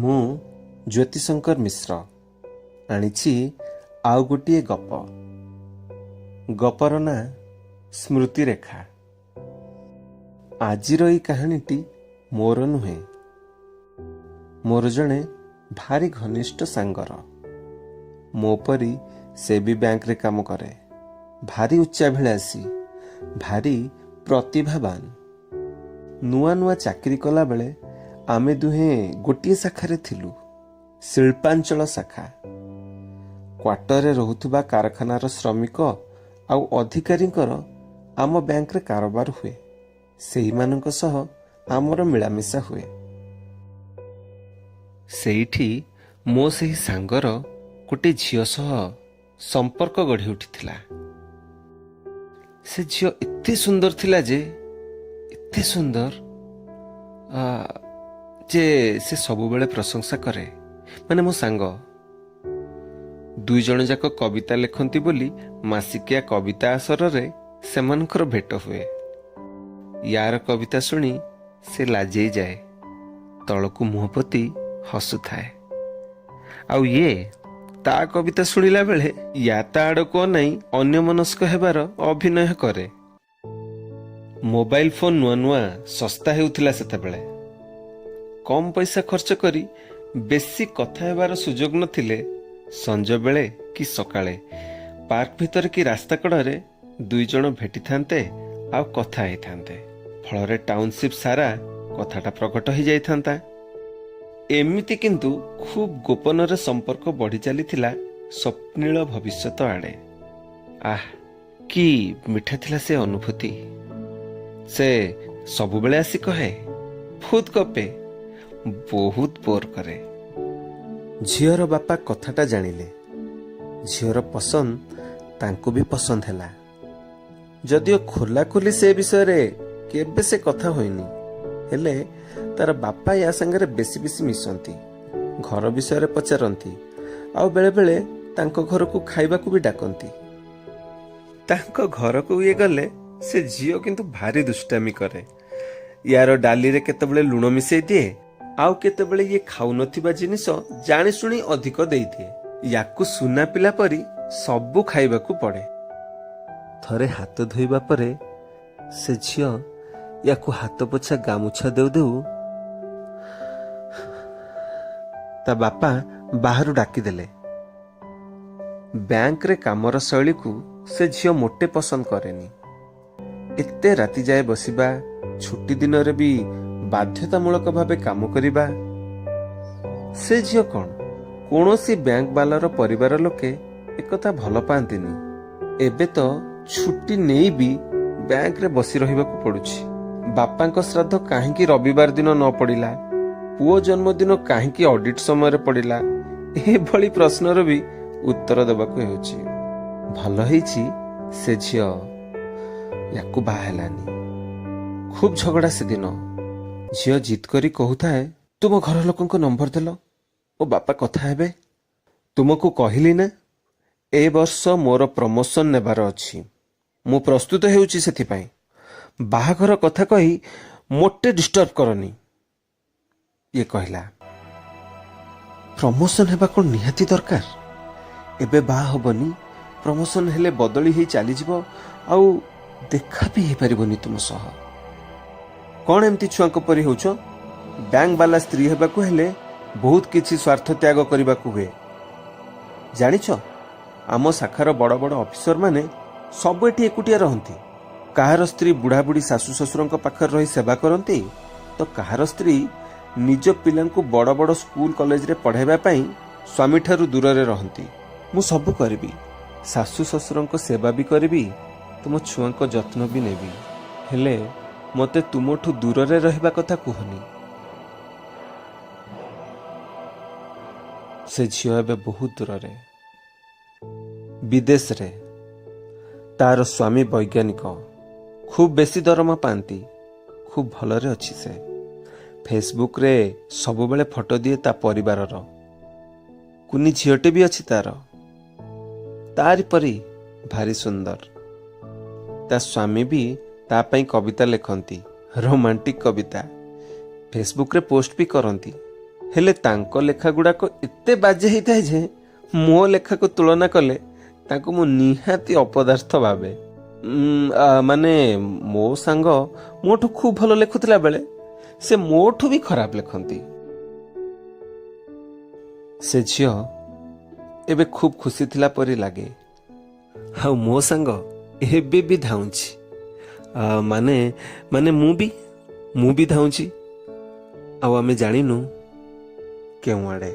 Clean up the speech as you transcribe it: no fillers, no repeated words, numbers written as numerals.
ମୁଁ ଜ୍ୟୋତିଶଙ୍କର ମିଶ୍ର ଆଣିଛି ଆଉ ଗୋଟିଏ ଗପ। ଗପର ନାଁ ସ୍ମୃତିରେଖା। ଆଜିର ଏଇ କାହାଣୀଟି ମୋର ନୁହେଁ, ମୋର ଜଣେ ଭାରି ଘନିଷ୍ଠ ସାଙ୍ଗର। ମୋ ପରି ସେ ବି ବ୍ୟାଙ୍କରେ କାମ କରେ। ଭାରି ଉଚ୍ଚାଭିଳାଷୀ, ଭାରି ପ୍ରତିଭାବାନ। ନୂଆ ନୂଆ ଚାକିରି କଲାବେଳେ ଆମେ ଦୁହେଁ ଗୋଟିଏ ଶାଖାରେ ଥିଲୁ, ଶିଳ୍ପାଞ୍ଚଳ ଶାଖା। କ୍ୱାର୍ଟରରେ ରହୁଥିବା କାରଖାନାର ଶ୍ରମିକ ଆଉ ଅଧିକାରୀଙ୍କର ଆମ ବ୍ୟାଙ୍କରେ କାରବାର ହୁଏ। ସେହିମାନଙ୍କ ସହ ଆମର ମିଳାମିଶା ହୁଏ। ସେଇଠି ମୋ ସେହି ସାଙ୍ଗର ଗୋଟିଏ ଝିଅ ସହ ସମ୍ପର୍କ ଗଢ଼ି ଉଠିଥିଲା। ସେ ଝିଅ ଏତେ ସୁନ୍ଦର ଥିଲା ଯେ ଏତେ ସୁନ୍ଦର ଯେ ସେ ସବୁବେଳେ ପ୍ରଶଂସା କରେ। ମାନେ ମୋ ସାଙ୍ଗ ଦୁଇ ଜଣ ଯାକ କବିତା ଲେଖନ୍ତି ବୋଲି ମାସିକିଆ କବିତା ଆସରରେ ସେମାନଙ୍କର ଭେଟ ହୁଏ। ୟାର କବିତା ଶୁଣି ସେ ଲାଜେଇ ଯାଏ, ତଳକୁ ମୁହଁ ପୋତି ହସୁଥାଏ। ଆଉ ଇଏ ତା କବିତା ଶୁଣିଲା ବେଳେ ୟା ତା ଆଡ଼କୁ ଅନାଇ ଅନ୍ୟମନସ୍କ ହେବାର ଅଭିନୟ କରେ। ମୋବାଇଲ ଫୋନ ନୂଆ ନୂଆ ଶସ୍ତା ହେଉଥିଲା ସେତେବେଳେ। କମ୍ ପଇସା ଖର୍ଚ୍ଚ କରି ବେଶୀ କଥା ହେବାର ସୁଯୋଗ ନଥିଲେ ସଞ୍ଜବେଳେ କି ସକାଳେ ପାର୍କ ଭିତରେ କି ରାସ୍ତା କଡ଼ରେ ଦୁଇ ଜଣ ଭେଟିଥାନ୍ତେ ଆଉ କଥା ହେଇଥାନ୍ତେ। ଫଳରେ ଟାଉନସିପ୍ ସାରା କଥାଟା ପ୍ରକଟ ହେଇଯାଇଥାନ୍ତା। ଏମିତି କିନ୍ତୁ ଖୁବ୍ ଗୋପନରେ ସମ୍ପର୍କ ବଢ଼ି ଚାଲିଥିଲା ସ୍ୱପ୍ନିଳ ଭବିଷ୍ୟତ ଆଡ଼େ। କି ମିଠା ଥିଲା ସେ ଅନୁଭୂତି। ସେ ସବୁବେଳେ ଆସି କହେ, ବହୁତ ଗପେ, ବହୁତ ବୋର କରେ। ଝିଅର ବାପା କଥାଟା ଜାଣିଲେ। ଝିଅର ପସନ୍ଦ ତାଙ୍କୁ ବି ପସନ୍ଦ ହେଲା। ଯଦିଓ ଖୋଲାଖୋଲି ସେ ବିଷୟରେ କେବେ ସେ କଥା ହୋଇନି, ହେଲେ ତାର ବାପା ୟା ସାଙ୍ଗରେ ବେଶୀ ବେଶୀ ମିଶନ୍ତି, ଘର ବିଷୟରେ ପଚାରନ୍ତି, ଆଉ ବେଳେବେଳେ ତାଙ୍କ ଘରକୁ ଖାଇବାକୁ ବି ଡାକନ୍ତି। ତାଙ୍କ ଘରକୁ ଇଏ ଗଲେ ସେ ଝିଅ କିନ୍ତୁ ଭାରି ଦୁଷ୍ଟାମି କରେ। ୟାର ଡାଲିରେ କେତେବେଳେ ଲୁଣ ମିଶେଇ ଦିଏ, ଆଉ କେତେବେଳେ ଇଏ ଖାଉନଥିବା ଜିନିଷ ଜାଣିଶୁଣି ଅଧିକ ଦେଇଦିଏ। ୟାକୁ ସୁନା ପିଲା ପରି ସବୁ ଖାଇବାକୁ ପଡ଼େ। ଥରେ ହାତ ଧୋଇବା ପରେ ସେ ଝିଅ ୟାକୁ ହାତ ପୋଛା ଗାମୁଛା ଦେଉ ଦେଉ ତା ବାପା ବାହାରୁ ଡାକିଦେଲେ। ବ୍ୟାଙ୍କରେ କାମର ଶୈଳୀକୁ ସେ ଝିଅ ମୋଟେ ପସନ୍ଦ କରେନି। ଏତେ ରାତି ଯାଏ ବସିବା, ଛୁଟି ଦିନରେ ବି ବାଧ୍ୟତାମୂଳକ ଭାବେ କାମ କରିବା। ସେ ଝିଅ କ'ଣ, କୌଣସି ବ୍ୟାଙ୍କ ବାଲାର ପରିବାର ଲୋକେ ଏକଥା ଭଲ ପାଆନ୍ତିନି। ଏବେ ତ ଛୁଟି ନେଇ ବି ବ୍ୟାଙ୍କରେ ବସି ରହିବାକୁ ପଡୁଛି। ବାପାଙ୍କ ଶ୍ରାଦ୍ଧ କାହିଁକି ରବିବାର ଦିନ ନ ପଡ଼ିଲା, ପୁଅ ଜନ୍ମଦିନ କାହିଁକି ଅଡିଟ୍ ସମୟରେ ପଡ଼ିଲା, ଏଭଳି ପ୍ରଶ୍ନର ବି ଉତ୍ତର ଦେବାକୁ ହେଉଛି। ଭଲ ହେଇଛି ସେ ଝିଅ ୟାକୁ ବାହା ହେଲାନି। ଖୁବ୍ ଝଗଡ଼ା ସେଦିନ। ଝିଅ ଜିଦ୍ କରି କହୁଥାଏ, ତୁମ ଘର ଲୋକଙ୍କ ନମ୍ବର ଦେଲ, ମୋ ବାପା କଥା ହେବେ। ତୁମକୁ କହିଲି ନା, ଏ ବର୍ଷ ମୋର ପ୍ରମୋସନ ନେବାର ଅଛି, ମୁଁ ପ୍ରସ୍ତୁତ ହେଉଛି ସେଥିପାଇଁ। ବାହାଘର କଥା କହି ମୋଟେ ଡିଷ୍ଟର୍ବ କରନି। ଇଏ କହିଲା, ପ୍ରମୋସନ ହେବା କ'ଣ ନିହାତି ଦରକାର? ଏବେ ବାହା ହବନି, ପ୍ରମୋସନ ହେଲେ ବଦଳି ହେଇ ଚାଲିଯିବ, ଆଉ ଦେଖା ବି ହେଇପାରିବନି ତୁମ ସହ। କ'ଣ ଏମିତି ଛୁଆଙ୍କ ପରି ହେଉଛ? ବ୍ୟାଙ୍କ ବାଲା ସ୍ତ୍ରୀ ହେବାକୁ ହେଲେ ବହୁତ କିଛି ସ୍ୱାର୍ଥ ତ୍ୟାଗ କରିବାକୁ ହୁଏ। ଜାଣିଛ, ଆମ ଶାଖାର ବଡ଼ ବଡ଼ ଅଫିସର ମାନେ ସବୁ ଏଠି ଏକୁଟିଆ ରହନ୍ତି। କାହାର ସ୍ତ୍ରୀ ବୁଢ଼ାବୁଢ଼ୀ ଶାଶୁ ଶ୍ୱଶୁରଙ୍କ ପାଖରେ ରହି ସେବା କରନ୍ତି, ତ କାହାର ସ୍ତ୍ରୀ ନିଜ ପିଲାଙ୍କୁ ବଡ଼ ବଡ଼ ସ୍କୁଲ କଲେଜରେ ପଢ଼ାଇବା ପାଇଁ ସ୍ୱାମୀଠାରୁ ଦୂରରେ ରହନ୍ତି। ମୁଁ ସବୁ କରିବି, ଶାଶୁ ଶ୍ୱଶୁରଙ୍କ ସେବା ବି କରିବି, ତୁମ ଛୁଆଙ୍କ ଯତ୍ନ ବି ନେବି, ହେଲେ ମୋତେ ତୁମଠୁ ଦୂରରେ ରହିବା କଥା କୁହନି। ସେ ଝିଅ ଏବେ ବହୁତ ଦୂରରେ, ବିଦେଶରେ। ତାର ସ୍ୱାମୀ ବୈଜ୍ଞାନିକ, ଖୁବ୍ ବେଶୀ ଦରମା ପାଆନ୍ତି, ଖୁବ୍ ଭଲରେ ଅଛି ସେ। ଫେସବୁକରେ ସବୁବେଳେ ଫଟୋ ଦିଏ ତା ପରିବାରର। କୁନି ଝିଅଟେ ବି ଅଛି ତାର, ତାରି ପରି ଭାରି ସୁନ୍ଦର। ତା ସ୍ୱାମୀ ବି ତା ପାଇଁ କବିତା ଲେଖନ୍ତି, ରୋମାଣ୍ଟିକ କବିତା। ଫେସବୁକରେ ପୋଷ୍ଟ ବି କରନ୍ତି। ହେଲେ ତାଙ୍କ ଲେଖା ଗୁଡ଼ାକ ଏତେ ବାଜେ ହେଇଥାଏ ଯେ ମୋ ଲେଖାକୁ ତୁଳନା କଲେ ତାଙ୍କୁ ମୁଁ ନିହାତି ଅପଦାର୍ଥ ଭାବେ। ମାନେ ମୋ ସାଙ୍ଗ ମୋଠୁ ଖୁବ୍ ଭଲ ଲେଖୁଥିଲା ବେଳେ ସେ ମୋଠୁ ବି ଖରାପ ଲେଖନ୍ତି। ସେ ଝିଅ ଏବେ ଖୁବ୍ ଖୁସି ଥିଲା ପରି ଲାଗେ, ଆଉ ମୋ ସାଙ୍ଗ ଏବେ ବି ଧାଉଁଛି। ମାନେ ମୁଁ ବି ଧାଉଁଛି, ଆଉ ଆମେ ଜାଣିନୁ କେଉଁ ଆଡ଼େ।